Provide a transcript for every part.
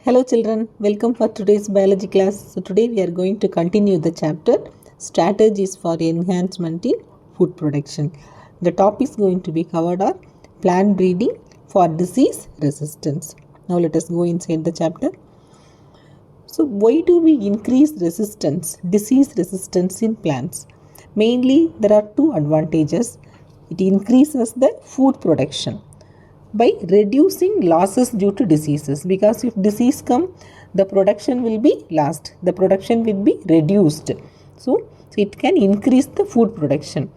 Hello children, welcome for today's biology class. So today we are going to continue the chapter Strategies for Enhancement in Food Production. The topics going to be covered are plant breeding for disease resistance. Now let us go inside the chapter. So why do we increase disease resistance in plants? Mainly there are two advantages. It increases the food production by reducing losses due to diseases, because if disease come, the production will be lost, the production will be reduced, so it can increase the food production.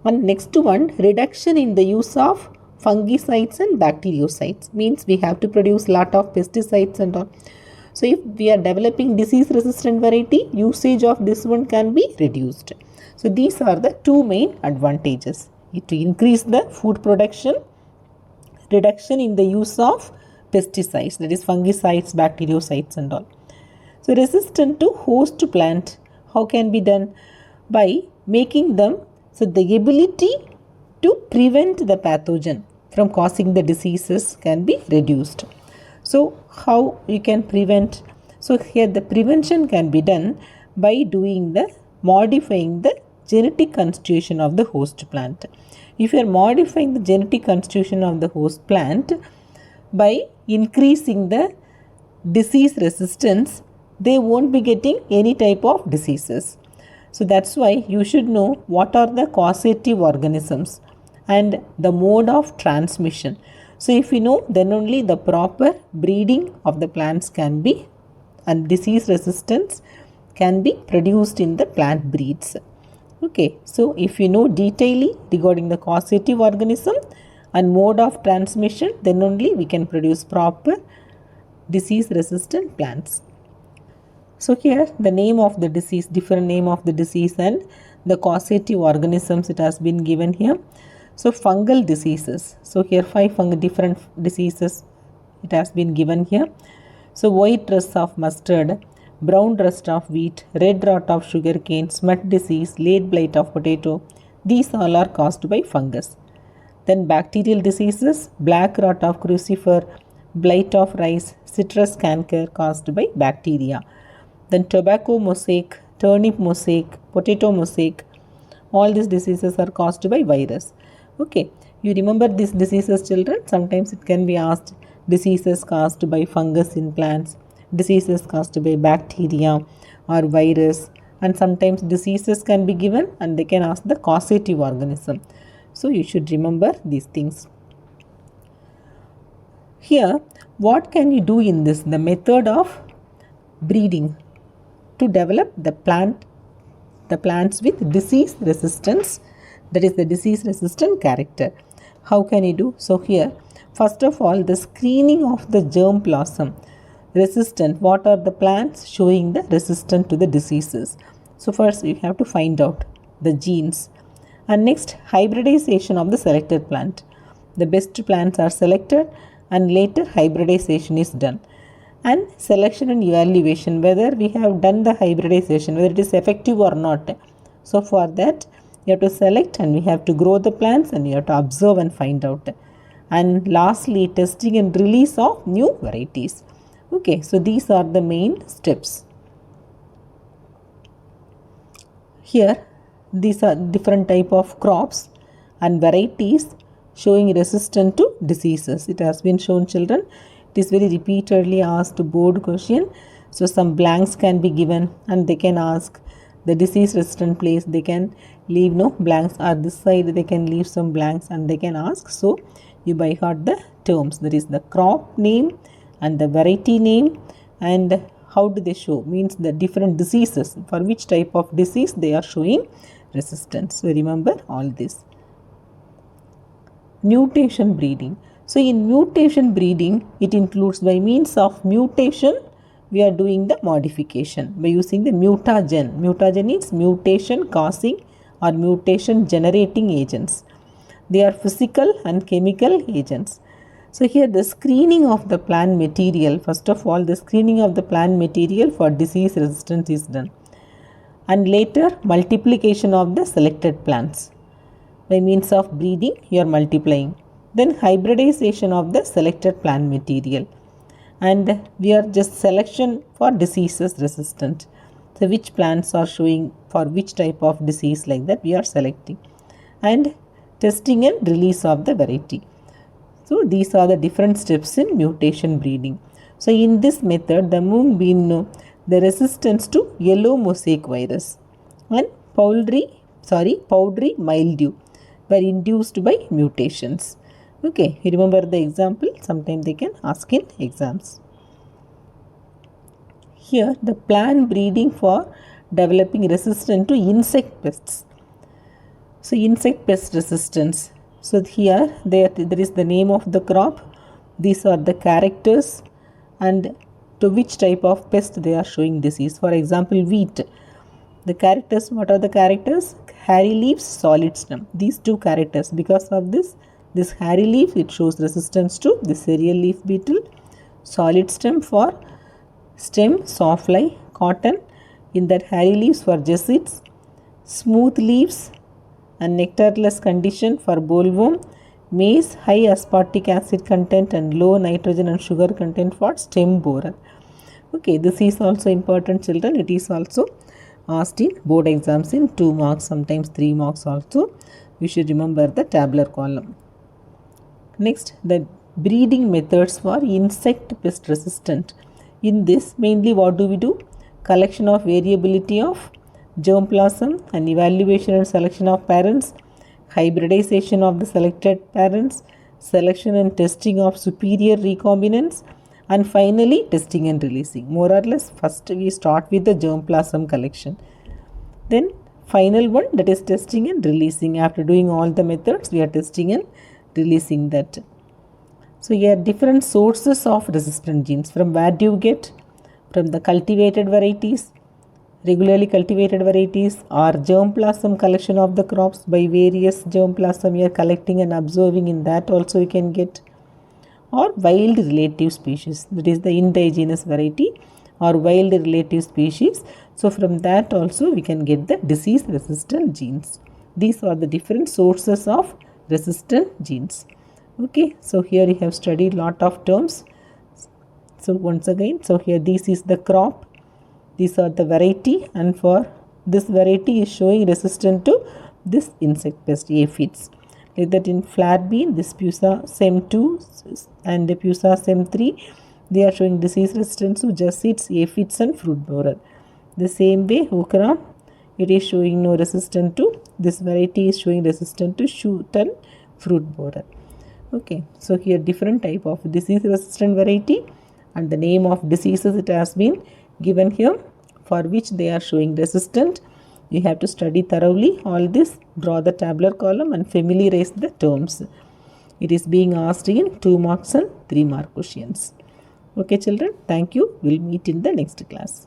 And next one, reduction in the use of fungicides and bactericides, means we have to produce lot of pesticides and all. So if we are developing disease resistant variety, usage of this one can be reduced. So these are the two main advantages: to increase the food production, reduction in the use of pesticides, that is fungicides, bactericides and all. So resistant to host plant, how can be done? By making them, so the ability to prevent the pathogen from causing the diseases can be reduced. So how you can prevent? So here the prevention can be done by modifying the genetic constitution of the host plant. If you are modifying the genetic constitution of the host plant by increasing the disease resistance, they won't be getting any type of diseases. So that's why you should know what are the causative organisms and the mode of transmission. So if you know, then only the proper breeding of the plants can be, and disease resistance can be produced in the plant breeds. Okay, so if you know detailing regarding the causative organism and mode of transmission, then only we can produce proper disease resistant plants. So here the name of the disease, different name of the disease and the causative organisms, it has been given here. So fungal diseases, so here 5 different diseases it has been given here. So white rust of mustard, brown rust of wheat, red rot of sugarcane, smut disease, late blight of potato, these all are caused by fungus. Then bacterial diseases, black rot of crucifer, blight of rice, citrus canker caused by bacteria. Then tobacco mosaic, turnip mosaic, potato mosaic, all these diseases are caused by virus. Okay, you remember these diseases children? Sometimes it can be asked, diseases caused by fungus in plants, diseases caused by bacteria or virus, and sometimes diseases can be given and they can ask the causative organism. So you should remember these things. Here, what can you do in this? The method of breeding to develop the plants with disease resistance, that is the disease resistant character. How can you do? So here, first of all, the screening of the germ plasm resistant. What are the plants showing the resistant to the diseases? So first you have to find out the genes, and next hybridization of the selected plant. The best plants are selected and later hybridization is done. And selection and evaluation, whether we have done the hybridization, whether it is effective or not. So for that you have to select and we have to grow the plants and you have to observe and find out. And lastly, testing and release of new varieties. Okay, so these are the main steps. Here, these are different type of crops and varieties showing resistant to diseases. It has been shown children. It is very repeatedly asked board question. So some blanks can be given and they can ask the disease resistant place. They can leave no blanks, or this side they can leave some blanks and they can ask. So you by heart the terms, that is the crop name and the variety name, and how do they show, means the different diseases, for which type of disease they are showing resistance. So remember all this. Mutation breeding. So in mutation breeding, it includes by means of mutation we are doing the modification by using the mutagen. Mutagen is mutation causing or mutation generating agents. They are physical and chemical agents. So here the screening of the plant material, first of all the screening of the plant material for disease resistance is done, and later multiplication of the selected plants. By means of breeding you are multiplying. Then hybridization of the selected plant material, and we are just selection for diseases resistant. So which plants are showing for which type of disease, like that we are selecting, and testing and release of the variety. So these are the different steps in mutation breeding. So in this method, the mung bean know the resistance to yellow mosaic virus and powdery mildew were induced by mutations. Okay, you remember the example? Sometimes they can ask in exams. Here, the plant breeding for developing resistance to insect pests. So insect pest resistance. So here there is the name of the crop. These are the characters and to which type of pest they are showing disease. For example, wheat. The characters, what are the characters? Hairy leaves, solid stem. These two characters. Because of this hairy leaf, it shows resistance to the cereal leaf beetle. Solid stem for stem, sawfly, cotton. In that hairy leaves for jesseits. Smooth leaves and nectarless condition for bollworm. Maize, high aspartic acid content and low nitrogen and sugar content for stem borer. Okay, this is also important, children. It is also asked in board exams in 2 marks, sometimes 3 marks also. You should remember the tabular column. Next, the breeding methods for insect pest resistant. In this, mainly what do we do? Collection of variability of germplasm and evaluation and selection of parents, hybridization of the selected parents, selection and testing of superior recombinants, and finally testing and releasing. More or less, first we start with the germplasm collection. Then final one, that is testing and releasing. After doing all the methods, we are testing and releasing that. So here different sources of resistant genes. From where do you get? From the cultivated varieties, regularly cultivated varieties, or germplasm collection of the crops by various germplasm you are collecting and observing. In that also you can get, or wild relative species, that is the indigenous variety or wild relative species. So from that also we can get the disease resistant genes. These are the different sources of resistant genes. Okay, so here you have studied lot of terms. So once again, so here this is the crop, these are the variety, and for this variety is showing resistant to this insect pest aphids. Like that in flat bean, this Pusa SEM2 and the Pusa SEM3, they are showing disease resistance to jesseits, aphids and fruit borer. The same way okra, it is showing no resistance to, this variety is showing resistant to shoot and fruit borer. Okay, so here different type of disease resistant variety and the name of diseases it has been given here for which they are showing resistant. You have to study thoroughly all this, draw the tabular column and familiarize the terms. It is being asked in 2 marks and 3 mark questions. Okay children, thank you. We'll meet in the next class.